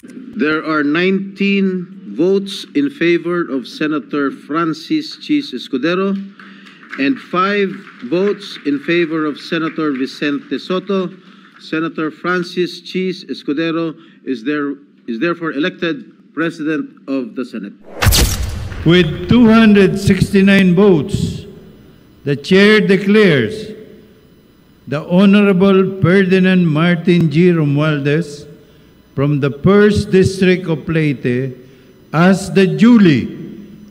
There are 19 votes in favor of Senator Francis Chis Escudero and 5 votes in favor of Senator Vicente Soto. Senator Francis Chis Escudero is therefore elected President of the Senate. With 269 votes, the Chair declares the Honorable Ferdinand Martin G. Romualdez from the 1st District of Leyte as the duly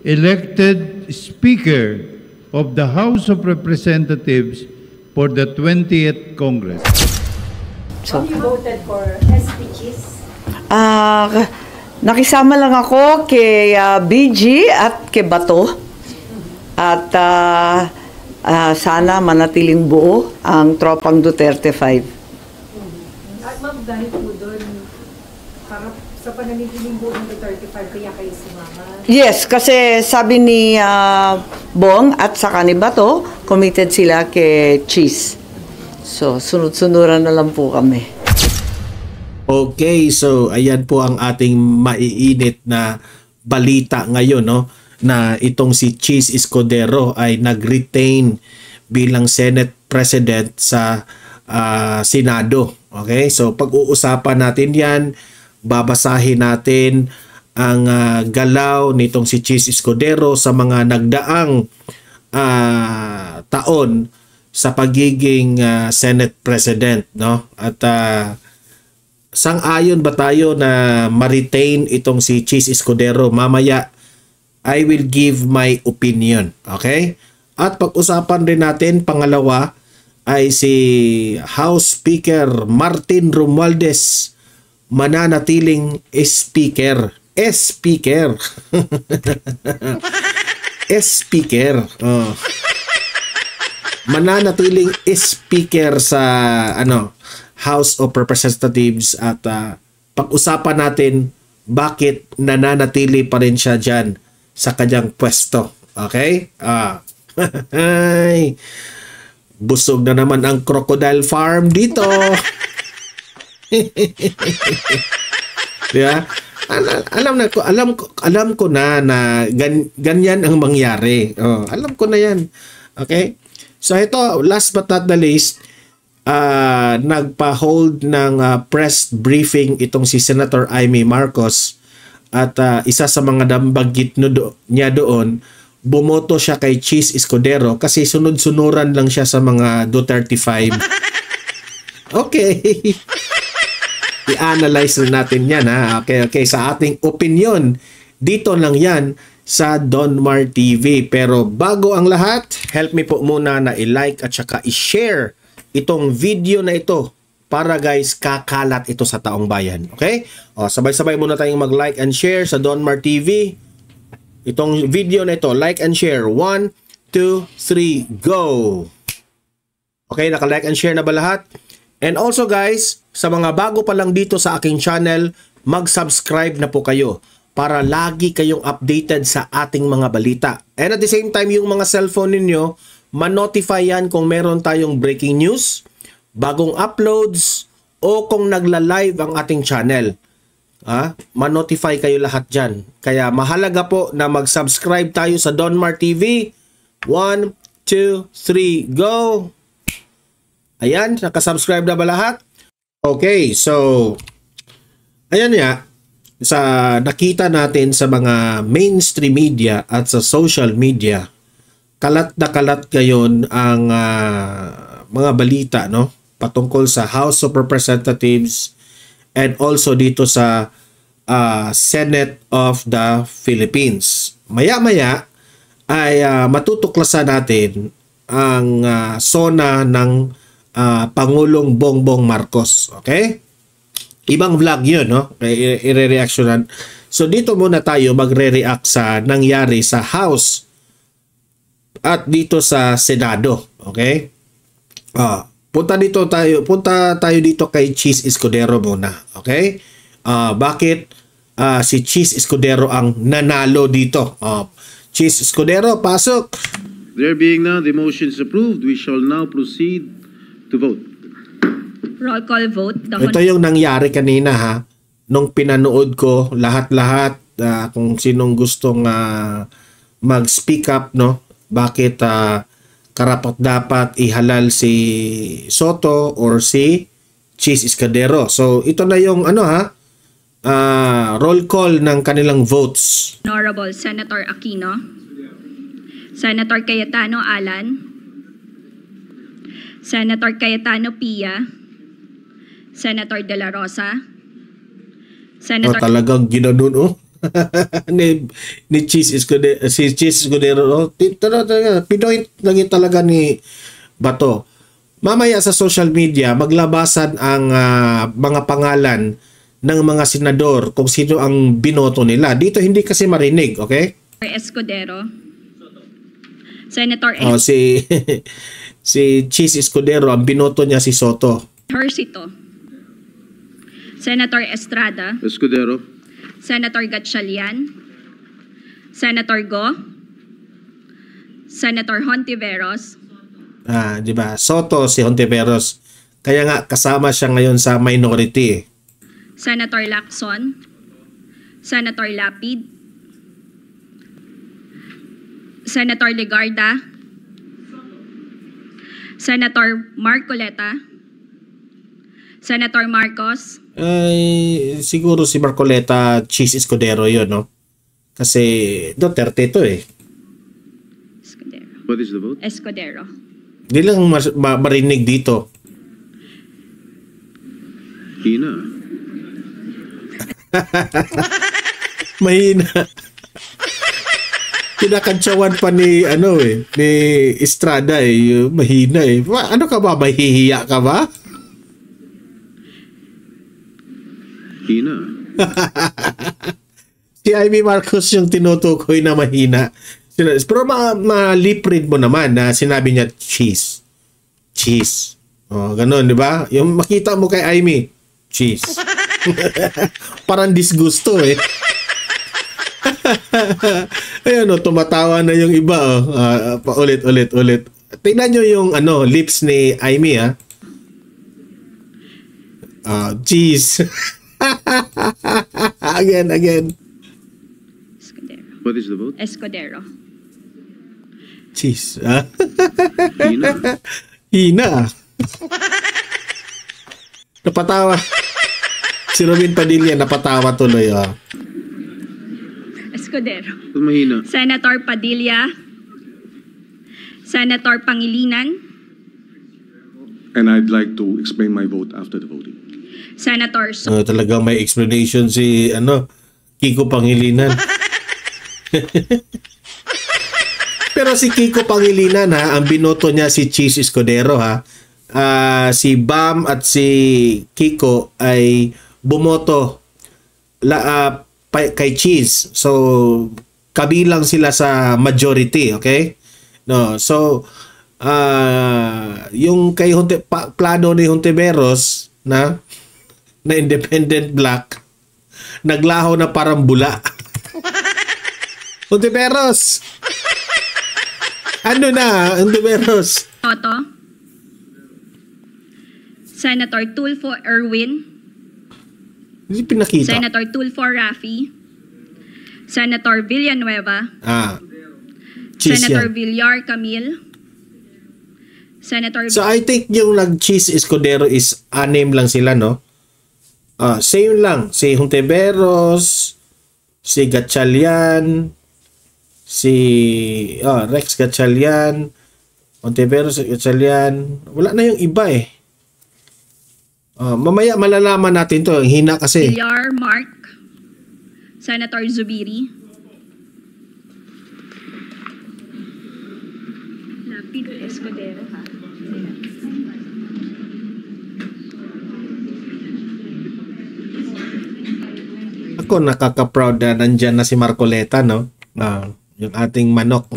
elected Speaker of the House of Representatives for the 20th Congress. So, you voted for SPGs? nakisama lang ako kay BG at kay Bato. At sana manatiling buo ang Tropang Duterte 5. At ma'am, dahil po doon, para sa pananitiling buo ng Duterte 5, kaya kayo sumama? Yes, kasi sabi ni Bong at saka ni Bato, committed sila kay Cheese. So, sunod-sunuran na lang po kami. Okay, so ayan po ang ating maiinit na balita ngayon, no? Na itong si Chis Escudero ay nag-retain bilang Senate President sa Senado. Okay, so pag-uusapan natin yan, babasahin natin ang galaw nitong si Chis Escudero sa mga nagdaang taon sa pagiging Senate President, no? At sang-ayon ba tayo na ma-retain itong si Chis Escudero? Mamaya I will give my opinion, okay? At pag-usapan rin natin pangalawa ay si House Speaker Martin Romualdez mananatiling Speaker. Speaker. Speaker. Oh. Mananatiling Speaker sa House of Representatives at pag-usapan natin bakit nananatili pa rin siya dyan sa kanyang pwesto. Okay? Busog na naman ang crocodile farm dito. Diba? Alam ko na ganyan ang mangyari. Alam ko na yan. Okay? So ito, last but not the least, nagpa-hold ng press briefing itong si Senator Amy Marcos at isa sa mga dambaggit niya doon, bumoto siya kay Chis Escudero kasi sunod-sunuran lang siya sa mga Duterte 5. Okay. I-analyze na natin yan, ha. Okay. Sa ating opinion, dito lang yan sa Don Mar TV. Pero bago ang lahat, help me po muna na i-like at saka i-share itong video na ito para guys kakalat ito sa taong bayan. Okay? Sabay-sabay muna tayong mag-like and share sa Don Mar TV. Itong video na ito, like and share. 1, 2, 3, go! Okay, naka-like and share na ba lahat? And also guys, sa mga bago pa lang dito sa aking channel, mag-subscribe na po kayo para lagi kayong updated sa ating mga balita. And at the same time, yung mga cellphone ninyo, ma-notify yan kung meron tayong breaking news, bagong uploads, o kung nagla-live ang ating channel. Ma-notify kayo lahat dyan. Kaya mahalaga po na mag-subscribe tayo sa Don Mar TV. 1, 2, 3, go! Ayan, nakasubscribe na ba lahat? Okay, so ayan nga, sa nakita natin sa mga mainstream media at sa social media, kalat na kalat ngayon ang mga balita, no, patungkol sa House of Representatives and also dito sa Senate of the Philippines. Maya-maya ay matutuklasan natin ang sona ng Pangulong Bongbong Marcos. Okay? Ibang vlog yun, no? I-re-reactionan. So dito muna tayo magre-react sa nangyari sa House at dito sa Senado. Okay? Punta tayo dito kay Chis Escudero muna. Okay? Bakit si Chis Escudero ang nanalo dito? Chis Escudero, pasok! There being now the motion is approved, we shall now proceed to vote. Roll call vote. Ito yung nangyari kanina, ha. nung pinanood ko lahat-lahat, kung sinong gustong mag-speak up, no? Bakit karapat-dapat ihalal si Soto or si Cheese Escudero. So ito na yung roll call ng kanilang votes. Honorable Senator Aquino, Senator Cayetano Alan, Senator Cayetano Pia, Senator De La Rosa, Senator Talagang ginanon, ni Cheese Escudero, si Cheese Escudero, pinoint lagi talaga ni Bato. Mamaya sa social media, maglabasan ang mga pangalan ng mga senador kung sino ang binoto nila. Dito hindi kasi marinig, okay? Escudero, Senator Si Cheese Escudero, ang binoto niya si Soto. Hercito, Senator Estrada, Escudero. Senator Gatchalian, Senator Go, Senator Hontiveros, Di ba? Soto si Hontiveros. Kaya nga kasama siya ngayon sa minority. Senator Lacson, Senator Lapid, Senator Legarda, Senator Marcoleta, Senator Marcos, Siguro si Marcoleta, Cheese Escudero yun, no? Kasi Duterte ito eh. Escudero. What is the vote? Escudero. Hindi lang marinig dito. Hina. Mahina. Kinakantsawan pa ni ni Estrada mahina eh. Ano ka ba? Mahihiya ka ba? Hina. Si Amy Marcos yung tinutukoy na mahina. Pero ma-lip read mo naman na sinabi niya cheese. Cheese. Ganun, di ba? Yung makita mo kay Amy, cheese. Parang disgusto eh. Ayun, tumatawa na yung iba. Ulit. Tingnan nyo yung lips ni Amy, ha? Cheese. Again. Escudero. What is the vote? Escudero. Cheese. Hina. Hina. Napatawa. Si Robin Padilla napatawa tuloy. Escudero. Mahina. Senator Padilla, Senator Pangilinan, And I'd like to explain my vote after the voting. Senator Talagang may explanation si Kiko Pangilinan. Pero si Kiko Pangilinan, ang binoto niya si Cheese Escudero, si Bam at si Kiko ay bumoto kay Cheese. So kabilang sila sa majority, okay? No, so yung kay plano ni Hontiveros na independent black, naglaho na parang bula. Hontiveros. Hontiveros. Soto, Senator Tulfo Erwin, Hindi pinakita. Senator Tulfo Rafi, Senator Villanueva, Cheese Senator yan. Villar Camille, Senator So I think yung nag-Cheese Escudero is 6 lang sila, no? Same lang. Si Hontiveros, si Gatchalian, si Rex Gatchalian, Hontiveros, Gatchalian. Wala na yung iba eh. Mamaya malalaman natin to. Hina kasi. Villar Mark, Senator Zubiri, Lapid Escudero, ha? Ako nakaka-proud na nandyan na si Marcoleta, no? Yung ating manok.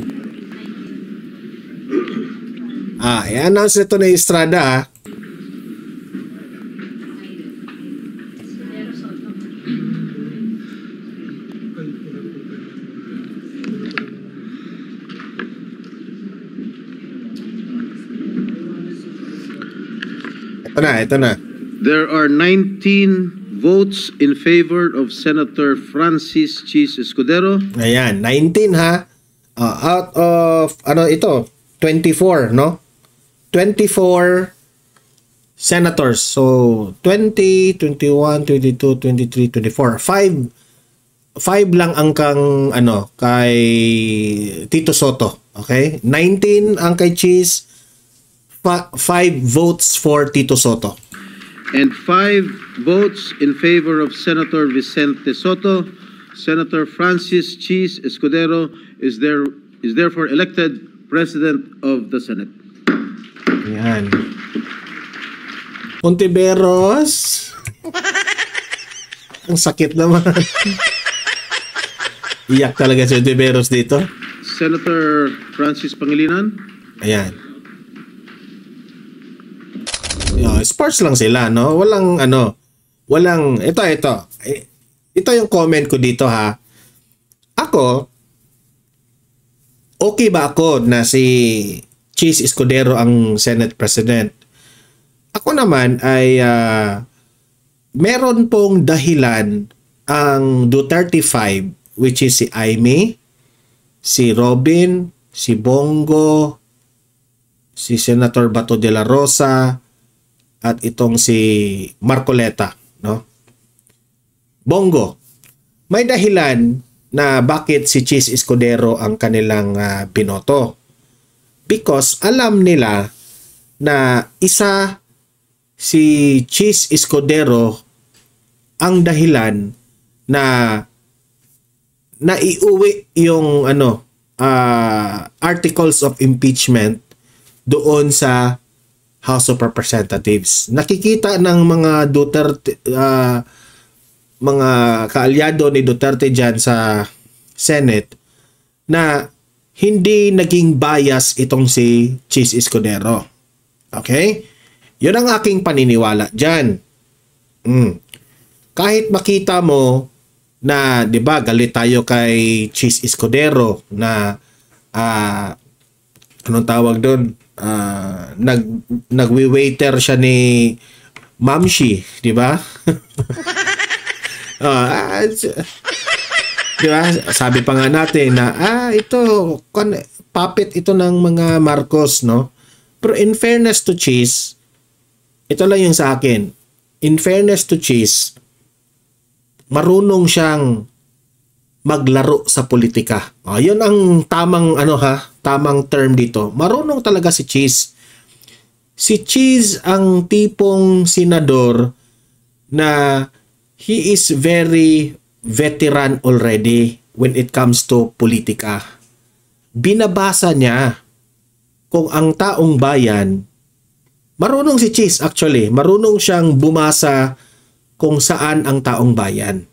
I-announce nito na Estrada, ha? Ito na. There are 19 votes in favor of Senator Francis Cheese Escudero. Ayan, 19 ha. Out of, ano ito, 24, no? 24 senators. So, 20, 21, 22, 23, 24. 5 lang ang kay Tito Soto. Okay? 19 ang kay Cheese, 5 votes for Tito Soto. And 5 votes in favor of Senator Vicente Soto. Senator Francis Cheese Escudero is therefore elected President of the Senate. Ayan. Ontiveros. Ang sakit naman. Iyak talaga si Ontiveros dito. Senator Francis Pangilinan. Ayan. Sports lang sila, no? Walang ito. Ito yung comment ko dito ha. Ako, okay ba ako na si Cheese Escudero ang Senate President? Ako naman ay meron pong dahilan ang Duterte 5, which is si Aimee, si Robin, si Bongo, si Senator Bato de la Rosa, at itong si Marcoleta, no? Bongo, may dahilan na bakit si Cheese Escudero ang kanilang binoto. Because alam nila na isa si Cheese Escudero ang dahilan na naiuwi yung articles of impeachment doon sa House of Representatives. Nakikita ng mga Duterte, mga kaalyado ni Duterte dyan sa Senate na hindi naging bias itong si Cheese Escudero. Okay? Yun ang aking paniniwala dyan. Kahit makita mo na, di ba, galit tayo kay Cheese Escudero na anong tawag doon? Nagwi-waiter siya ni Mamshi, di ba? Di ba? Sabi pa nga natin na ito puppet ito ng mga Marcos, no? Pero in fairness to Cheese, ito lang yung sa akin. In fairness to Cheese, marunong siyang maglaro sa politika. Yun ang tamang tamang term dito. Marunong talaga si Cheese. Si Cheese ang tipong senador na he is very veteran already when it comes to politika. Binabasa niya kung ang taong bayan, marunong si Cheese actually, marunong siyang bumasa kung saan ang taong bayan.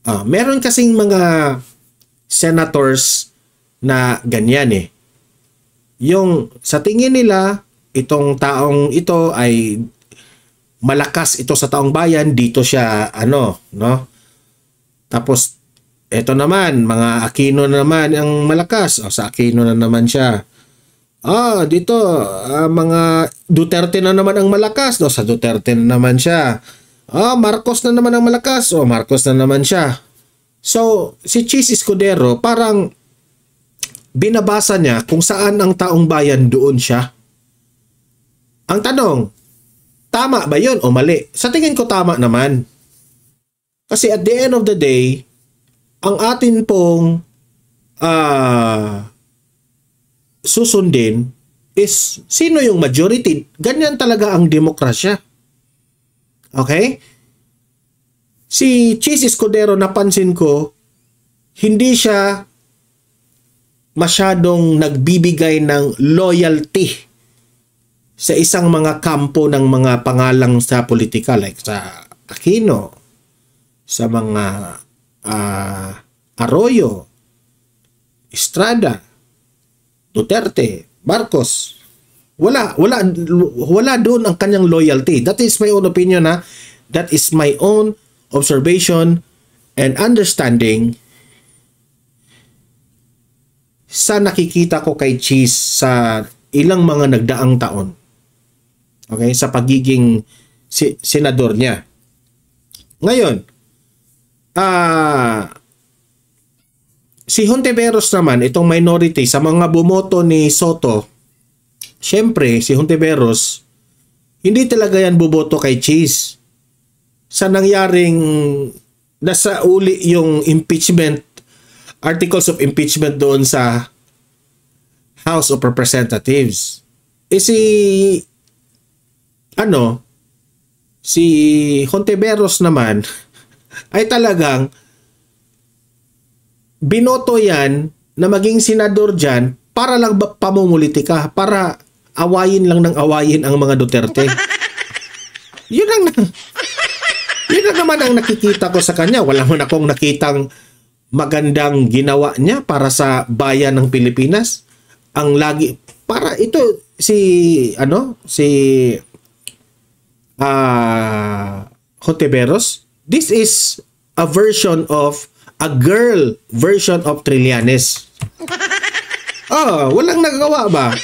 Meron kasing mga senators na ganyan Yung sa tingin nila, itong taong ito ay malakas ito sa taong bayan, dito siya no? Tapos eto naman, mga Aquino na naman ang malakas. Sa Aquino na naman siya. Dito mga Duterte na naman ang malakas. Sa Duterte na naman siya. Marcos na naman ang malakas. Marcos na naman siya. So, si Cheese Escudero, parang binabasa niya kung saan ang taong bayan, doon siya. Ang tanong, tama ba yun o mali? Sa tingin ko tama naman. Kasi at the end of the day, ang atin pong susundin is sino yung majority. Ganyan talaga ang demokrasya. Okay? Si Cheese Escudero, napansin ko, hindi siya masyadong nagbibigay ng loyalty sa isang mga kampo ng mga pangalang sa politika, like sa Aquino, sa mga Arroyo, Estrada, Duterte, Marcos. Wala doon ang kanyang loyalty. That is my own opinion, That is my own observation and understanding sa nakikita ko kay Cheese sa ilang mga nagdaang taon. Okay, sa pagiging senador niya. Ngayon, si Hontiveros naman, itong minority, sa mga bumoto ni Soto, syempre, si Hontiveros, hindi talaga yan buboto kay Cheese. Sa nangyaring nasa uli yung impeachment, articles of impeachment doon sa House of Representatives. Si Hontiveros naman ay talagang binoto yan na maging senador dyan para lang pamumulitika, para awayin lang ng awayin ang mga Duterte. Yun lang naman ang nakikita ko sa kanya. Wala mo na akong nakitang magandang ginawa niya para sa bayan ng Pilipinas. Ang lagi para ito Hontiveros, this is a version of a girl version of Trillanes. Walang nagawa ba?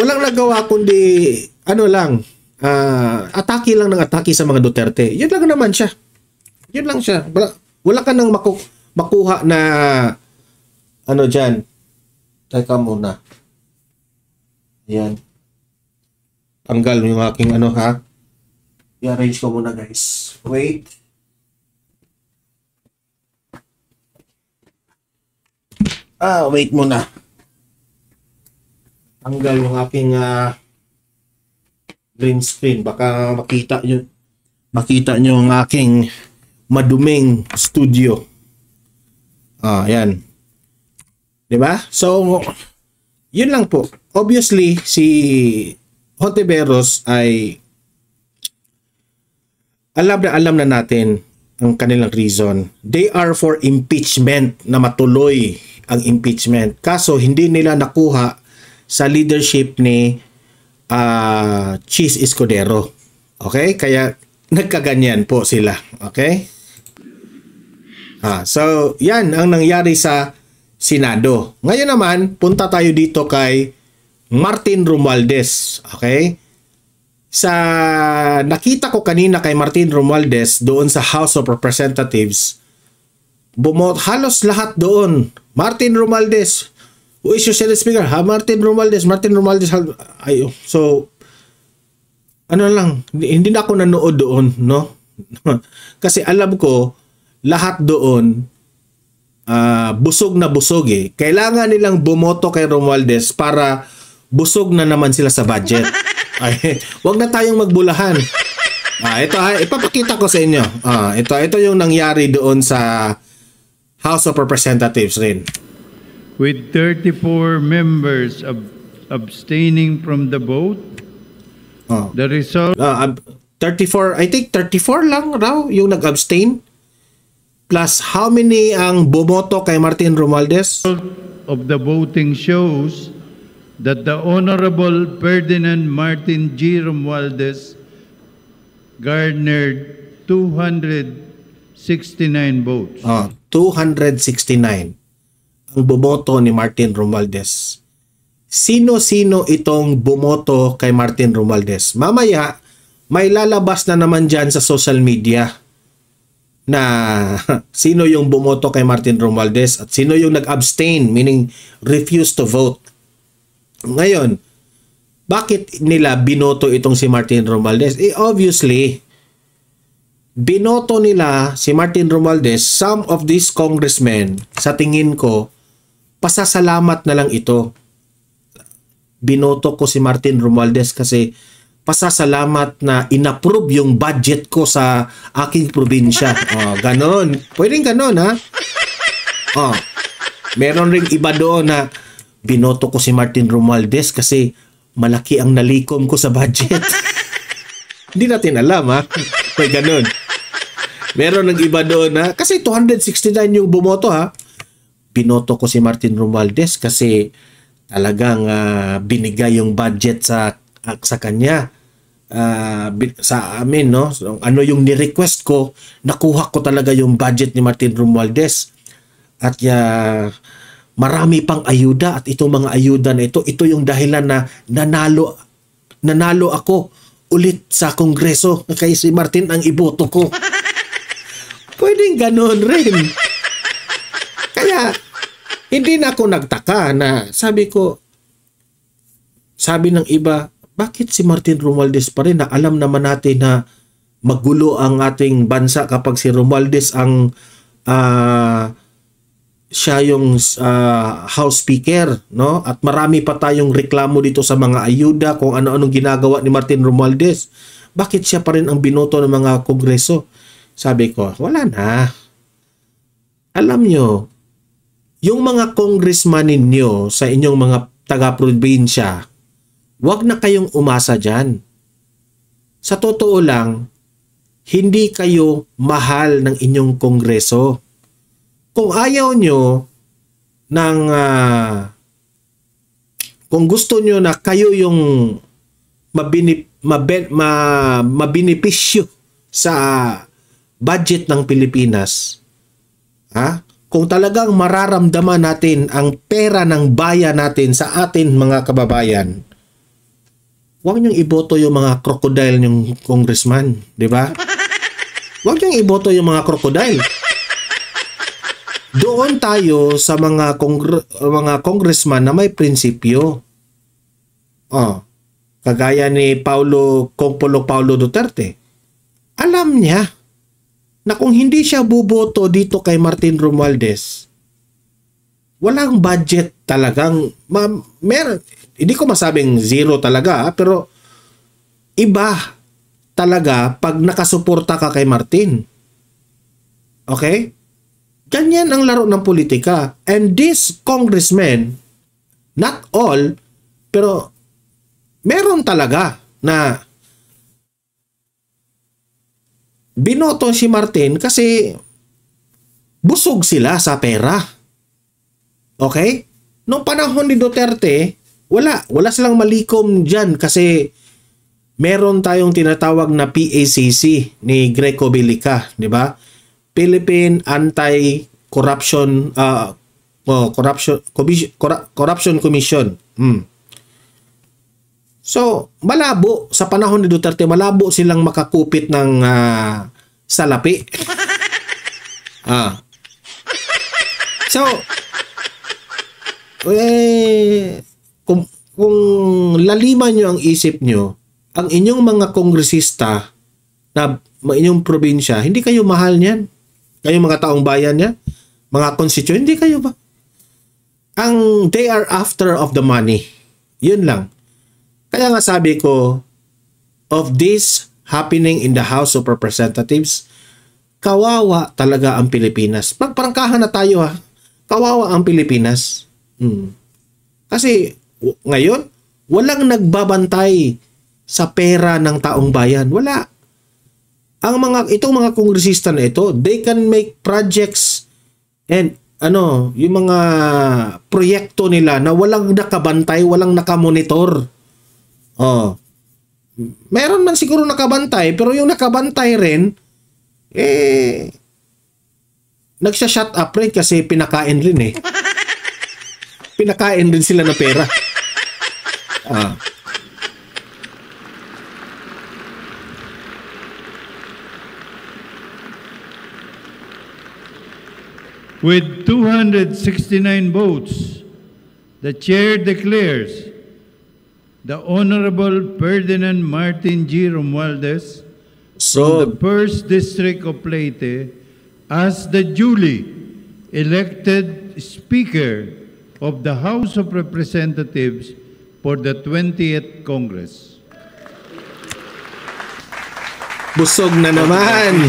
Walang nagawa kundi atake lang ng atake sa mga Duterte. Yun lang naman siya. Yun lang siya. Wala ka nang makuha na dyan. Teka muna. Ayan. Tanggal yung aking I-arrange ko muna, guys. Wait. Wait muna. Tanggal yung aking green screen. Baka makita nyo ang aking maduming studio. Ayan. Diba? So, yun lang po. Obviously, si Hontiveros ay alam na natin ang kanilang reason. They are for impeachment, na matuloy ang impeachment. Kaso, hindi nila nakuha sa leadership ni Cheese Escudero. Okay? Kaya, nagkaganyan po sila. Okay? So, yan ang nangyari sa Senado. Ngayon naman, punta tayo dito kay Martin Romualdez. Okay? Sa nakita ko kanina kay Martin Romualdez doon sa House of Representatives, halos lahat doon. Martin Romualdez, who is your Senate Speaker? Martin Romualdez. So, hindi na ako nanood doon, no? Kasi alam ko, lahat doon, busog na busog eh. Kailangan nilang bumoto kay Romualdez para busog na naman sila sa budget. Wag na tayong magbulahan. Ito ipapakita ko sa inyo. Ito yung nangyari doon sa House of Representatives rin. With 34 members abstaining from the vote, the result 34, I think 34 lang raw yung nag-abstain. Plus, how many ang bumoto kay Martin Romualdez? Of the voting shows that the Honorable Ferdinand Martin G. Romualdez garnered 269 votes. 269 ang bumoto ni Martin Romualdez. Sino-sino itong bumoto kay Martin Romualdez? Mamaya, may lalabas na naman dyan sa social media na sino yung bumoto kay Martin Romualdez at sino yung nag-abstain, meaning refuse to vote. Ngayon, bakit nila binoto itong si Martin Romualdez? Obviously, binoto nila si Martin Romualdez, some of these congressmen, sa tingin ko, pasasalamat na lang ito. Binoto ko si Martin Romualdez kasi pasasalamat na inapprove yung budget ko sa aking probinsya. Ganon. Pwedeng ganon, ha? Meron ring iba doon na binoto ko si Martin Romualdez kasi malaki ang nalikom ko sa budget. Hindi natin alam, ha? May ganon. Meron ng iba doon, ha? Kasi 269 yung bumoto, ha? Binoto ko si Martin Romualdez kasi talagang binigay yung budget sa kanya sa amin, no? So, ano yung ni-request ko, nakuha ko talaga yung budget ni Martin Romualdez at marami pang ayuda at itong mga ayuda na ito yung dahilan na nanalo ako ulit sa Kongreso kay si Martin ang iboto ko. Pwedeng ganon rin. Kaya, hindi na ako nagtaka na sabi ng iba, bakit si Martin Romualdez pa rin na alam naman natin na magulo ang ating bansa kapag si Romualdez ang siya yung House Speaker, no? At marami pa tayong reklamo dito sa mga ayuda kung ano-anong ginagawa ni Martin Romualdez. Bakit siya pa rin ang binoto ng mga Kongreso? Sabi ko, wala na. Alam nyo, yung mga congressman ninyo sa inyong mga taga-probinsya, wag na kayong umasa dyan. Sa totoo lang, hindi kayo mahal ng inyong Kongreso. Kung ayaw nyo ng kung gusto nyo na kayo yung mabenepisyo sa budget ng Pilipinas, kung talagang mararamdaman natin ang pera ng bayan natin sa atin mga kababayan, huwag niyong iboto yung mga crocodile yung congressman, di ba? Huwag niyong iboto yung mga crocodile. Doon tayo sa mga congressman na may prinsipyo. Kagaya ni Pangulong Paulo Duterte. Alam niya na kung hindi siya buboto dito kay Martin Romualdez, walang budget talagang hindi ko masabing zero talaga, pero iba talaga pag nakasuporta ka kay Martin. Okay? Ganyan ang laro ng politika. And this congressman, not all, pero meron talaga na binoto si Martin kasi busog sila sa pera. Okay? Noong panahon ni Duterte, wala silang malikom dyan kasi meron tayong tinatawag na PACC ni Greco Bilica, di ba? Philippine Anti-Corruption Corruption Commission. So, malabo sa panahon ni Duterte, malabo silang makakupit ng salapi. So, kung laliman nyo ang isip nyo, ang inyong mga kongresista na inyong probinsya, hindi kayo mahal niyan. Kayong mga taong bayan niya, mga constituent, hindi kayo ba? They are after of the money. Yun lang. Kaya nga sabi ko, of this happening in the House of Representatives, kawawa talaga ang Pilipinas. Magparangkahan na tayo Kawawa ang Pilipinas. Kasi ngayon, walang nagbabantay sa pera ng taong bayan. Wala. Itong mga kongresista na ito, they can make projects and yung mga proyekto nila na walang nakabantay, walang nakamonitor. Meron man siguro nakabantay, pero yung nakabantay rin, nagsha-shut up rin kasi pinakain rin Pinakain rin sila ng pera. With 269 votes, the chair declares the Honorable Ferdinand Martin G. Romualdez from the 1st District of Leyte as the duly elected Speaker of the House of Representatives for the 20th Congress. Busog na naman!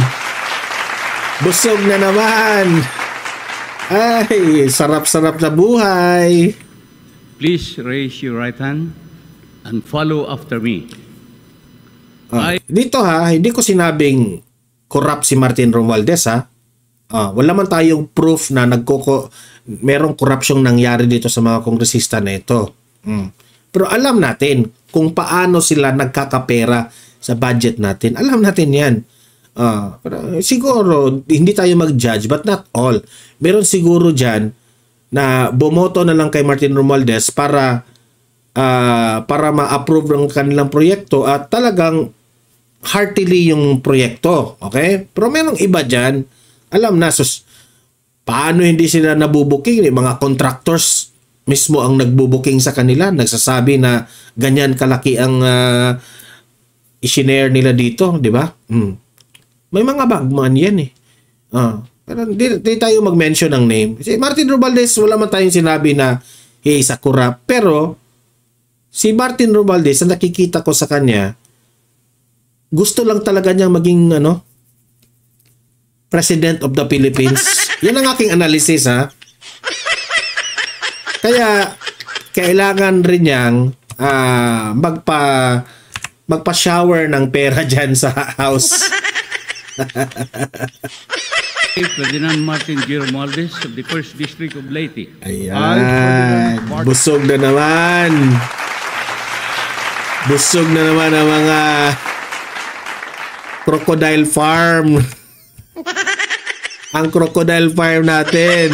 Busog na naman! Ay, sarap-sarap na buhay! Please raise your right hand and follow after me. Dito hindi ko sinabing corrupt si Martin Romualdez wala man tayong proof na merong korupsyong nangyari dito sa mga kongresista na ito. Pero alam natin kung paano sila nagkakapera sa budget natin. Alam natin yan. Pero siguro, hindi tayo mag-judge, but not all. Meron siguro dyan na bumoto na lang kay Martin Romualdez para para ma-approve ng kanilang proyekto at talagang heartily yung proyekto. Okay? Pero merong iba dyan, alam na, paano hindi sila nabubuking? Mga contractors mismo ang nagbubuking sa kanila, nagsasabi na ganyan kalaki ang isinare nila dito, di ba? May mga bagman yan eh. Pero di tayo mag-mention ng name. Si Martin Romualdez, wala man tayong sinabi na hey, Sakura. Pero si Martin Romualdez, ang nakikita ko sa kanya, gusto lang talaga niyang maging President of the Philippines. Yan ang aking analysis, ha. Kaya kailangan rin niyang magpa-shower ng pera dyan sa house. Ferdinand Martin G. Romualdez of the 1st District of Leyte. Ayan. Busog na naman. Busog na naman ang mga crocodile farm. Ang crocodile farm natin.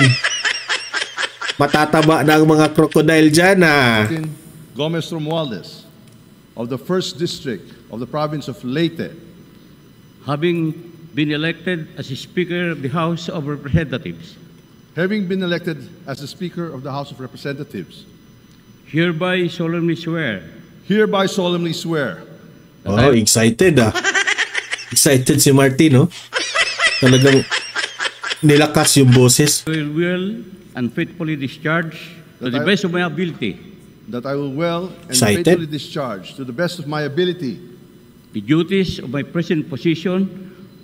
Matataba na ang mga crocodile dyan, Gomez Romualdez of the 1st District of the province of Leyte. Having been elected as a Speaker of the House of Representatives. Having been elected as the Speaker of the House of Representatives. Hereby solemnly swear. Hereby solemnly swear. Oh, excited Excited si Martin, Talagang nilakas yung boses. I will and faithfully discharge to the best of my ability. That I will well and Excited? faithfully discharge to the best of my ability. The duties of my present position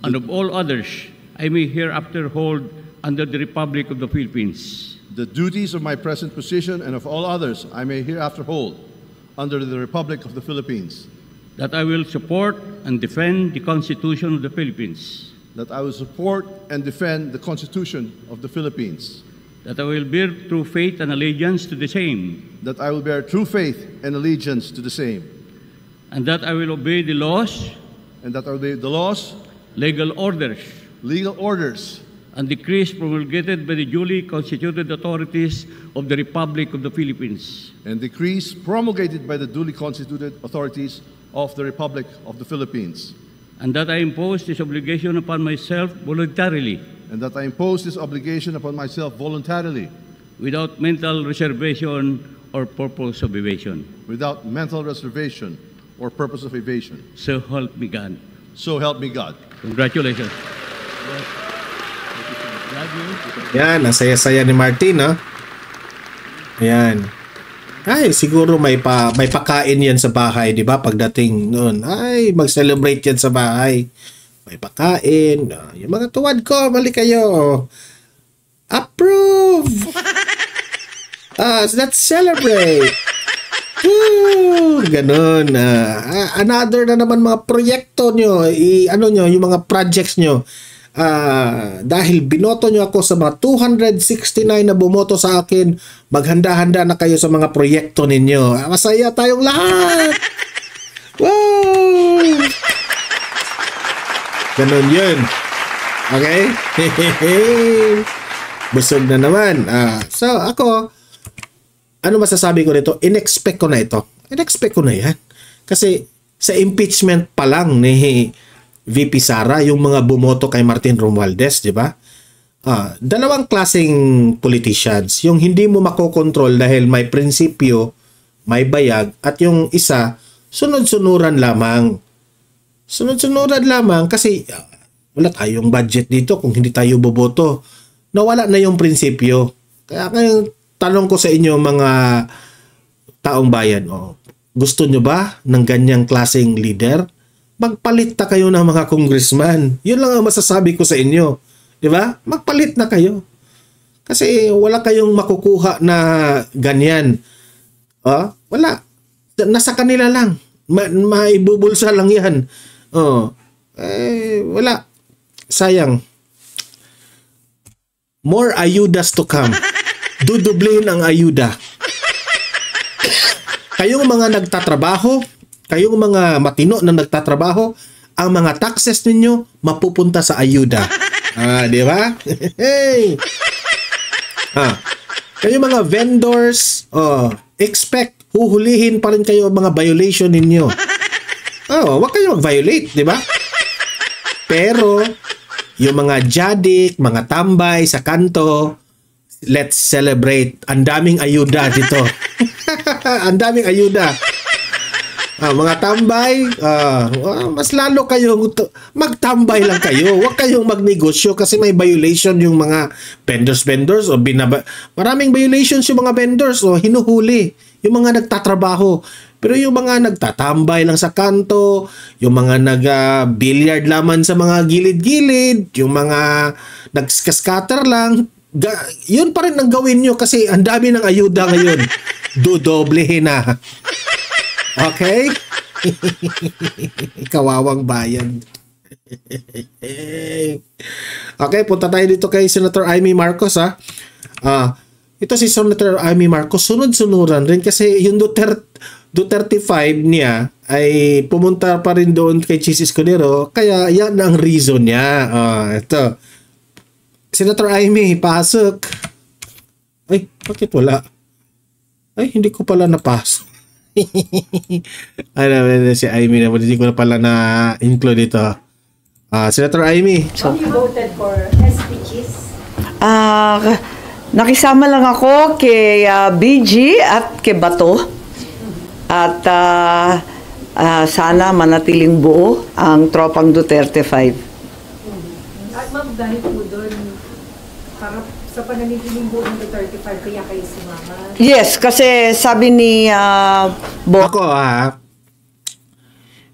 and of all others I may hereafter hold under the Republic of the Philippines. The duties of my present position and of all others I may hereafter hold under the Republic of the Philippines. That I will support and defend the Constitution of the Philippines. That I will support and defend the Constitution of the Philippines. That I will bear true faith and allegiance to the same. That I will bear true faith and allegiance to the same. And that I will obey the laws. And that I will obey the laws. Legal orders. Legal orders. And decrees promulgated by the duly constituted authorities of the Republic of the Philippines. And decrees promulgated by the duly constituted authorities of the Republic of the Philippines. And that I impose this obligation upon myself voluntarily. And that I impose this obligation upon myself voluntarily. Without mental reservation or purpose of evasion. Without mental reservation or purpose of evasion. So help me God. So help me God. Congratulations. Yan, ang saya-saya ni Martin, Ayan. Ay, siguro may pakain yan sa bahay, di ba? Pagdating noon, ay, mag-celebrate yan sa bahay. May pakain. Yung mga tuwad ko, mali kayo. Approve! Let's celebrate! Woo! Ganon. Another na naman mga proyekto nyo, yung mga projects nyo. Dahil binoto nyo ako sa mga 269 na bumoto sa akin, maghanda-handa na kayo sa mga proyekto ninyo. Masaya tayong lahat! Woo! Ganon yun. Okay? Busog na naman. So, ako, ano masasabi ko nito? In-expect ko na ito. In-expect ko na yan. Kasi sa impeachment pa lang ni VP Sara, yung mga bumoto kay Martin Romualdez, di ba? Dalawang klaseng politicians. Yung hindi mo makokontrol dahil may prinsipyo, may bayag, at yung isa, sunod-sunuran lamang. Sunod-sunuran lamang kasi wala tayong budget dito kung hindi tayo boboto. Nawala na yung prinsipyo. Kaya ngayon, tanong ko sa inyo mga taong bayan, gusto nyo ba ng ganyang klaseng leader? Magpalit na kayo ng mga congressman. Yun lang ang masasabi ko sa inyo. Di ba? Magpalit na kayo. Kasi wala kayong makukuha na ganyan. Wala. Nasa kanila lang. Maibubulsa lang yan. Wala. Sayang. More ayudas to come. Dudublehin ang ayuda. Kayong mga nagtatrabaho, kayong mga matino na nagtatrabaho, ang mga taxes ninyo mapupunta sa ayuda. Di ba? Kayong mga vendors, expect huhulihin pa rin kayo mga violation ninyo. Oh, wag kayo mag-violate, di ba? Pero yung mga jadik, mga tambay sa kanto, let's celebrate. Ang daming ayuda dito. Ang daming ayuda. Mga tambay, mas lalo kayong magtambay lang kayo. Huwag kayong magnegosyo kasi may violation yung mga vendors o maraming violations yung mga vendors o hinuhuli yung mga nagtatrabaho. Pero yung mga nagtatambay lang sa kanto, yung mga nag-billiard laman sa mga gilid-gilid, yung mga nag-scatter lang, yun pa rin ang gawin nyo kasi ang dami ng ayuda ngayon. Dodoblehin na. Okay? Kawawang bayan. Okay, punta tayo dito kay Senator Amy Marcos, ha. Ito si Senator Amy Marcos, sunod-sunuran rin kasi yung Duterte 5 niya ay pumunta pa rin doon kay Chis Escudero, kaya yan ang reason niya. Ito. Senator Amy, pasok. Ay, bakit wala? Ay, hindi ko pala napasok. Si Amy na, hindi ko na pala na-include ito. Senator Amy. So, you voted for SP Chis? Nakisama lang ako kay BG at kay Bato. At sana manatiling buo ang tropang Duterte 5. At ma'am, dahil po doon, para sa pananitiling buo ng Duterte 5, kaya kayo sumama? Yes, kasi sabi ni Ako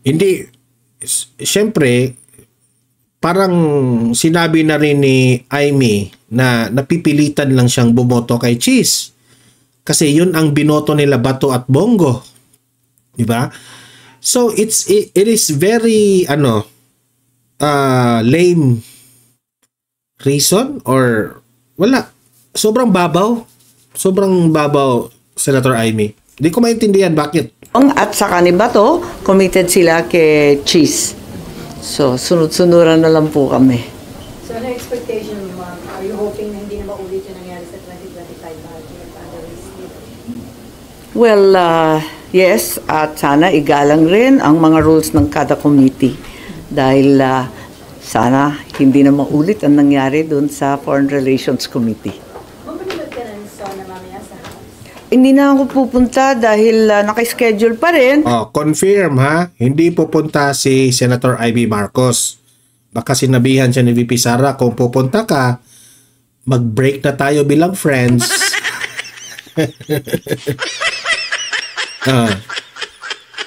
hindi, siyempre, parang sinabi na rin ni Amy na napipilitan lang siyang bumoto kay Chis. Kasi yun ang binoto nila Bato at Bongo. Diba? So it is very lame reason or wala. Sobrang babaw, Senator Amy. Hindi ko maintindihan bakit. At saka ni Bato, committed sila kay Chis. So sunod-sunuran na lang po kami. So ano expectation mo, ma'am? Are you hoping na hindi na maulit yung nangyari sa 2025 budget at other ways? Well, yes, at sana igalang rin ang mga rules ng kada committee dahil sana hindi na maulit ang nangyari doon sa Foreign Relations Committee. Mamunod ka na sa mamaya sa House? Hindi na ako pupunta dahil naka-schedule pa rin. Confirm ha, hindi pupunta si Senator Amy Marcos. Baka sinabihan siya ni VP Sara, kung pupunta ka, mag-break na tayo bilang friends.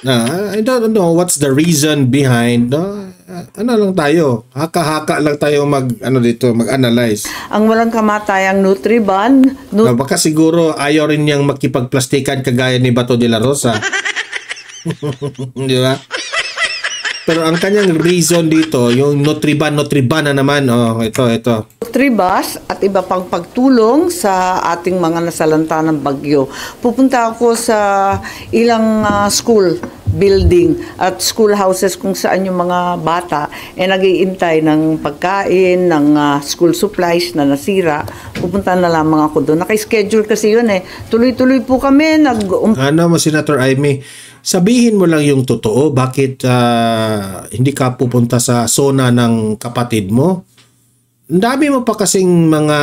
I don't know what's the reason behind. Ano lang tayo, haka-haka lang tayo mag-analyze. Ang walang kamatayang Nutriban. Baka siguro ayaw rin niyang makipagplastikan kagaya ni Bato de la Rosa. Di ba? Pero ang kanyang reason dito, yung Nutriban na naman, ito. Nutribus at iba pang pagtulong sa ating mga nasalanta ng bagyo. Pupunta ako sa ilang school building at schoolhouses kung saan yung mga bata nag-iintay ng pagkain, ng school supplies na nasira. Pupunta na lamang ako doon. Naka-schedule kasi yun Tuloy-tuloy po kami. Senator Amy, sabihin mo lang yung totoo. Bakit hindi ka pupunta sa zona ng kapatid mo? Ang dami mo pa kasing mga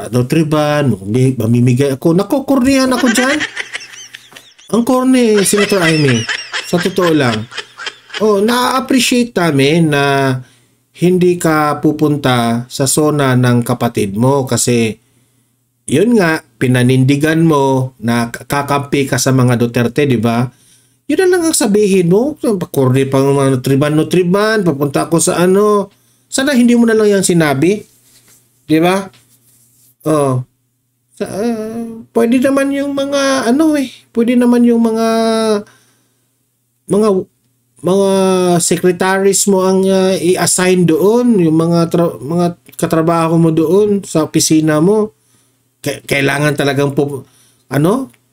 Nutriban, mamimigay ako. Nakukurnihan ako dyan. Ang corny, Senator Amy. Sa totoo lang. Na-appreciate namin na hindi ka pupunta sa zona ng kapatid mo kasi yun nga, pinanindigan mo na kakampi ka sa mga Duterte, di ba? Yun na lang ang sabihin mo. Corny pang mga Nutriban, papunta ako sa sana hindi mo na lang yan sinabi. Di ba? Pwede naman yung mga pwede naman yung mga secretaries mo ang i-assign doon, yung mga katrabaho mo doon sa opisina mo. Kailangan talagang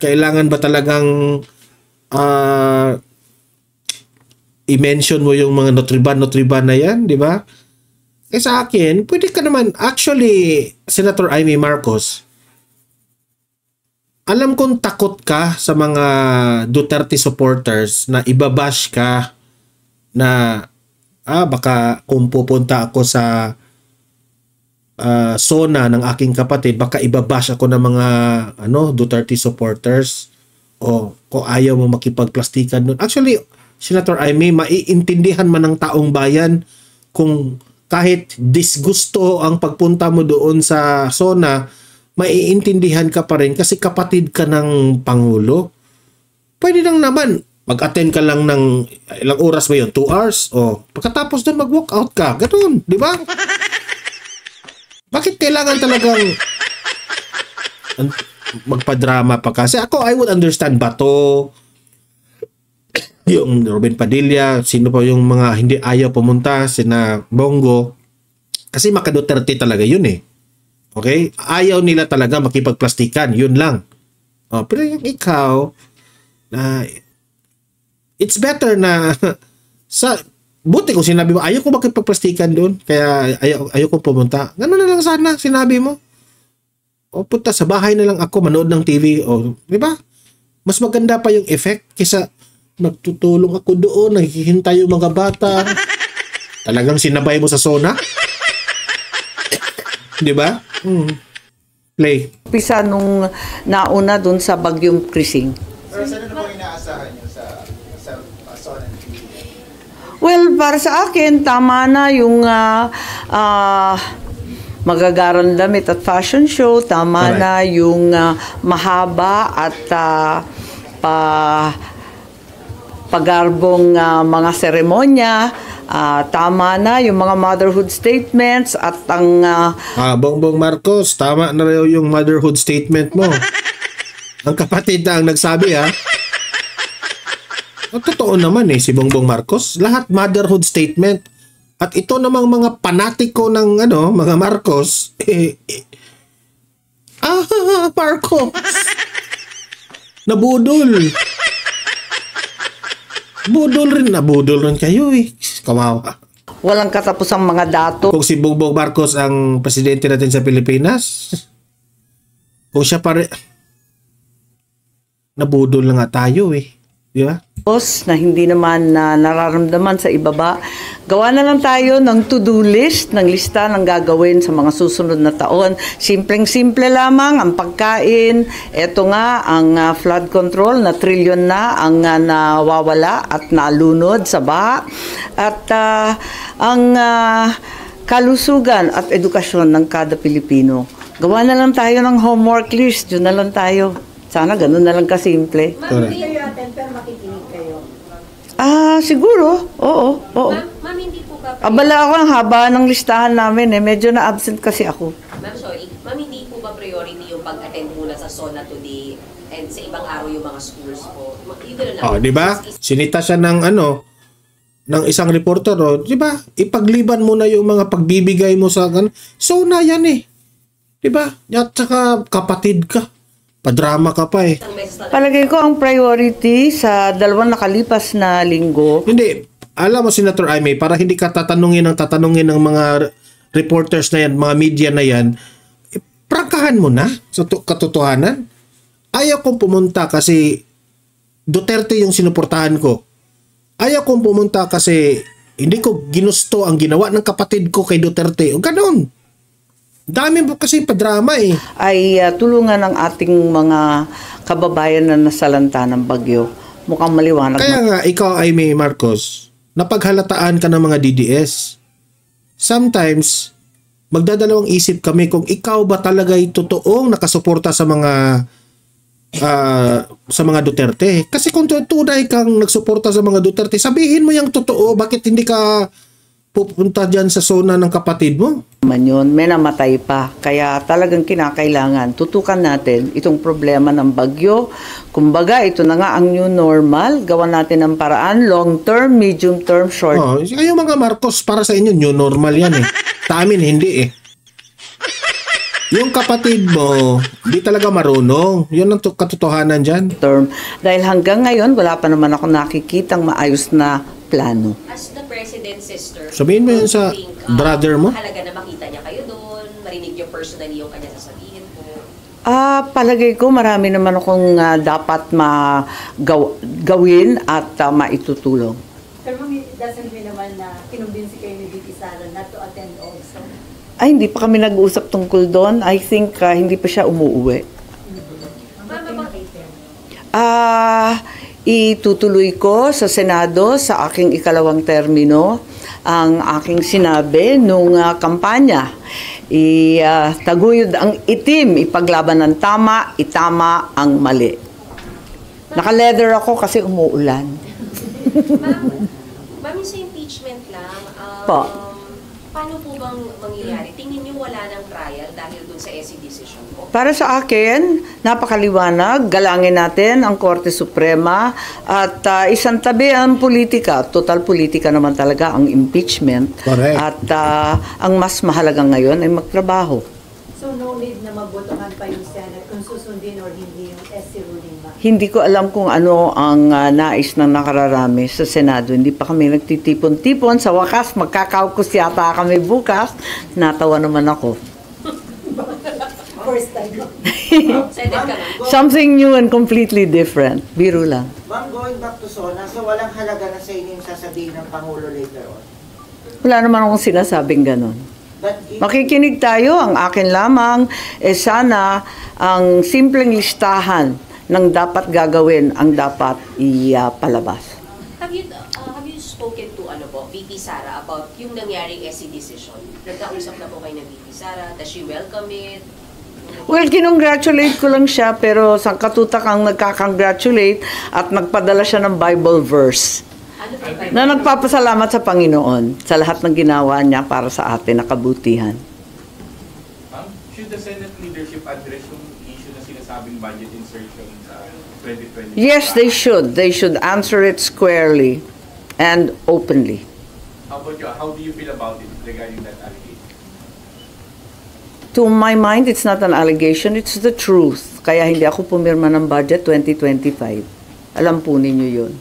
kailangan ba talagang i-mention mo yung mga Nutriban na yan, di ba? Sa akin, pwede ka naman, actually, Senator Amy Marcos, alam kong takot ka sa mga Duterte supporters na ibabash ka na baka kung pupunta ako sa SONA ng aking kapatid, baka ibabash ako ng mga Duterte supporters o kung ayaw mo makipagplastikan doon. Actually, Senator Aimee, maiintindihan man ng taong bayan kung kahit disgusto ang pagpunta mo doon sa SONA, maiintindihan ka pa rin kasi kapatid ka ng Pangulo. Pwede lang naman, mag-attend ka lang ng ilang oras ba yun? 2 hours? O pagkatapos doon mag-walk out ka. Ganoon, di ba? Bakit kailangan talagang magpa-drama pa kasi? Ako, I would understand Bato, yung Robin Padilla, sino pa yung mga hindi ayaw pumunta, sina Bongo. Kasi maka-Duterte talaga yun eh. Okay? Ayaw nila talaga makipagplastikan. Yun lang. Pero yung ikaw, it's better na buti kung sinabi mo, ayaw ko makipagplastikan doon, kaya ayaw ko pumunta. Ganun na lang sana, sinabi mo. O punta sa bahay na lang ako, manood ng TV. O, di ba? Mas maganda pa yung effect kaysa nagtutulong ako doon, naghihintay yung mga bata. Talagang sinabay mo sa SONA? Di ba? Play. Pisa nung nauna doon sa Bagyong Krising. Pero saan na po inaasahan nyo sa SONA? Well, para sa akin, tama na yung magagarang damit at fashion show. Tama na yung mahaba at pagarbong mga seremonya. Tama na yung mga motherhood statements at ang... Bongbong Marcos, tama na rin yung motherhood statement mo. Ang kapatid na ang nagsabi totoo naman si Bongbong Marcos. Lahat motherhood statement. At ito namang mga panatiko ng mga Marcos. Marcos! Nabudol. Nabudol rin kayo Kawawa. Walang katapusang mga dato. Kung si Bongbong Marcos ang presidente natin sa Pilipinas, kung siya nabudol na nga tayo di ba? Na hindi naman nararamdaman sa ibaba. Gawa na lang tayo ng to-do list, ng lista ng gagawin sa mga susunod na taon. Simpleng-simple lamang ang pagkain. Ito nga, ang flood control na trilyon na ang nawawala at nalunod sa baha. At ang kalusugan at edukasyon ng kada Pilipino. Gawa na lang tayo ng homework list. Yun na lang tayo. Sana ganun na lang kasimple. Ma'am, hindi kayo attend pero makikinig kayo. Siguro. Oo. Ma'am, hindi po ba... Abala ako ang haba ng listahan namin Medyo na-absent kasi ako. Ma'am, sorry. Ma'am, hindi po ba priority yung pag-attend muna sa SONA today and sa ibang araw yung mga schools po? Di ba? Sinita siya ng isang reporter, di ba? Ipagliban mo na yung mga pagbibigay mo sa SONA yan Di ba? At saka kapatid ka. Padrama ka pa Palagay ko ang priority sa dalawang nakalipas na linggo. Hindi. Alam mo, Senator Aimee, para hindi ka tatanungin ng mga reporters na yan, mga media na yan, prangkahan mo na sa katotohanan. Ayaw kong pumunta kasi Duterte yung sinuportahan ko. Ayaw kong pumunta kasi hindi ko ginusto ang ginawa ng kapatid ko kay Duterte. O ganon. Dami mo kasi padrama Ay tulungan ng ating mga kababayan na nasalanta ng bagyo. Mukhang maliwanag. Kaya nga, ikaw Aimee Marcos, napaghalataan ka ng mga DDS. Sometimes, magdadalawang isip kami kung ikaw ba talaga'y totoong nakasuporta sa mga Duterte. Kasi kung tunay kang nagsuporta sa mga Duterte, sabihin mo yung totoo, bakit hindi ka pupunta dyan sa SONA ng kapatid mo? Yun, may namatay pa. Kaya talagang kinakailangan tutukan natin itong problema ng bagyo. Kumbaga, ito na nga ang new normal. Gawan natin ng paraan, long term, medium term, short. Yung mga Marcos, para sa inyo, new normal yan Sa amin, hindi Yung kapatid mo, di talaga marunong. Yun ang katotohanan dyan. Term. Dahil hanggang ngayon, wala pa naman ako nakikitang maayos na plano. As the president's sister, sabihin mo yun sa brother mo? Mahalaga na makita niya kayo doon, marinig niyo personally yung kanya sasabihin po. Palagay ko marami naman akong dapat gawin at maitutulong. Pero ma'am, it doesn't mean naman na kinumbinsi kayo ni VP Sara not to attend also. Ay, hindi pa kami nag-uusap tungkol doon. I think hindi pa siya umuuwi. Itutuloy ko sa Senado sa aking ikalawang termino ang aking sinabi nung kampanya. Taguyod ang itim, ipaglaban ng tama, itama ang mali. Naka-leather ako kasi umuulan. Ma'am, sa impeachment lang, paano po bang mangyayari? Tingin niyo wala ng trial dahil dun sa SC decision po? Para sa akin, napakaliwanag. Galangin natin ang Korte Suprema at isang tabi ang politika. Total politika naman talaga ang impeachment. Correct. At ang mas mahalaga ngayon ay magtrabaho. So no need na magbotohan pa yung Senate kung susundin or hindi yung SC ruling ba? Hindi ko alam kung ano ang nais ng nakararami sa Senado. Hindi pa kami nagtitipon-tipon. Sa wakas, magkakaukus yata kami bukas. Natawa naman ako. First time. Something new and completely different. Biro lang. Ma'am, going back to SONA, so walang halaga na sa inyo yung sasabihin ng Pangulo later on? Wala naman akong sinasabing ganon. Makikinig tayo, ang akin lamang, sana ang simpleng listahan ng dapat gagawin ang dapat ipalabas. Have you spoken to VP Sara about yung nangyaring SC decision? Nagkausap na po kayo ng VP Sara? Does she welcome it? Well, kinongratulate ko lang siya, pero sa katutak ang nagkakongratulate at nagpadala siya ng Bible verse na nagpapasalamat sa Panginoon sa lahat ng ginawa niya para sa atin na kabutihan. Should the Senate leadership address yung issue na sinasabing budget insertion sa 2020? Yes, they should. They should answer it squarely and openly. How about you? How do you feel about it regarding that allegation? To my mind, it's not an allegation, it's the truth. Kaya hindi ako pumirma ng budget 2025. Alam po ninyo yun.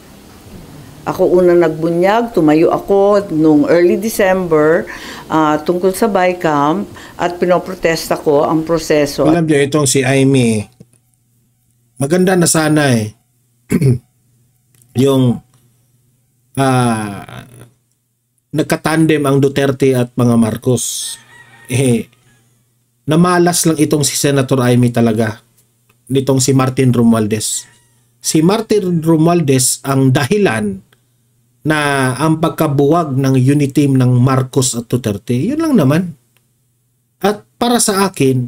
Ako unang nagbunyag, tumayo ako noong early December tungkol sa BICAM at pinoprotesta ko ang proseso. Alam niyo, itong si Amy, maganda na sana yung nagkatandem ang Duterte at mga Marcos. Namalas lang itong si Senator Amy talaga, nitong si Martin Romualdez. Si Martin Romualdez ang dahilan na ang pagkabuwag ng unity team ng Marcos at Duterte. Yun lang naman. At para sa akin,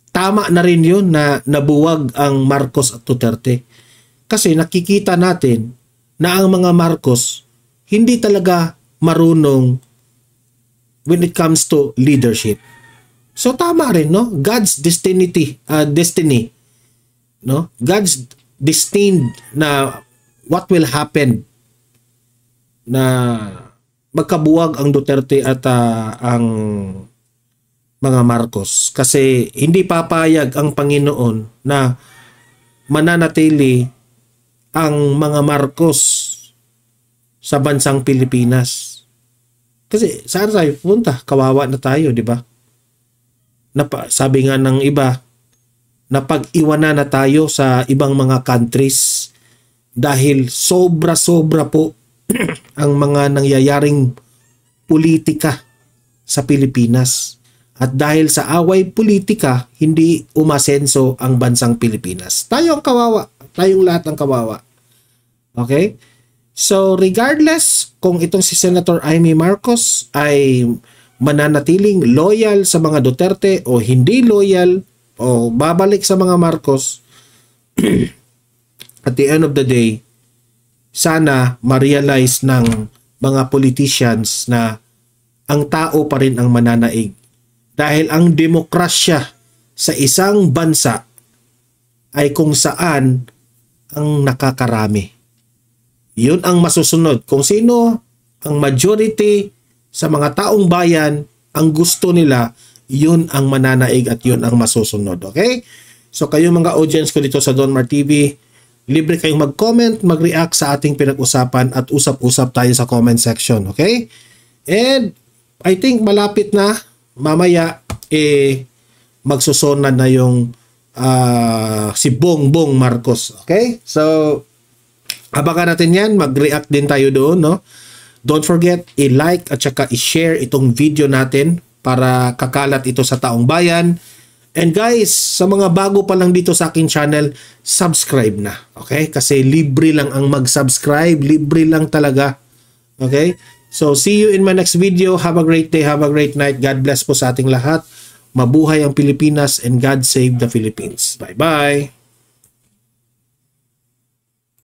tama na rin yun na nabuwag ang Marcos at Duterte. Kasi nakikita natin na ang mga Marcos hindi talaga marunong when it comes to leadership. So tama rin, no? God's destiny, no? God's destined na what will happen na magkabuwag ang Duterte at ang mga Marcos, kasi hindi papayag ang Panginoon na mananatili ang mga Marcos sa bansang Pilipinas. Kasi saan tayo punta? Kawawa na tayo, di ba? Sabi nga ng iba, napag-iwanan na tayo sa ibang mga countries dahil sobra-sobra po ang mga nangyayaring politika sa Pilipinas. At dahil sa away politika, hindi umasenso ang bansang Pilipinas. Tayo ang kawawa. Tayong lahat ang kawawa. Okay? So, regardless kung itong si Senator Amy Marcos ay mananatiling loyal sa mga Duterte o hindi loyal o babalik sa mga Marcos, at the end of the day, sana ma-realize ng mga politicians na ang tao pa rin ang mananaig. Dahil ang demokrasya sa isang bansa ay kung saan ang nakakarami. Yun ang masusunod. Kung sino ang majority sa mga taong bayan, ang gusto nila, yun ang mananaig at yun ang masusunod. Okay? So kayo mga audience ko dito sa Donmar TV, libre kayong mag-comment, mag-react sa ating pinag-usapan at usap-usap tayo sa comment section. Okay? And I think malapit na, mamaya magsusunan na yung si Bongbong Marcos. Okay? So, abangan natin yan. Mag-react din tayo doon, no? Don't forget, i-like at saka i-share itong video natin para kakalat ito sa taong bayan. And guys, sa mga bago pa lang dito sa akin channel, subscribe na. Okay? Kasi libre lang ang mag-subscribe. Libre lang talaga. Okay? So, see you in my next video. Have a great day. Have a great night. God bless po sa ating lahat. Mabuhay ang Pilipinas and God save the Philippines. Bye-bye.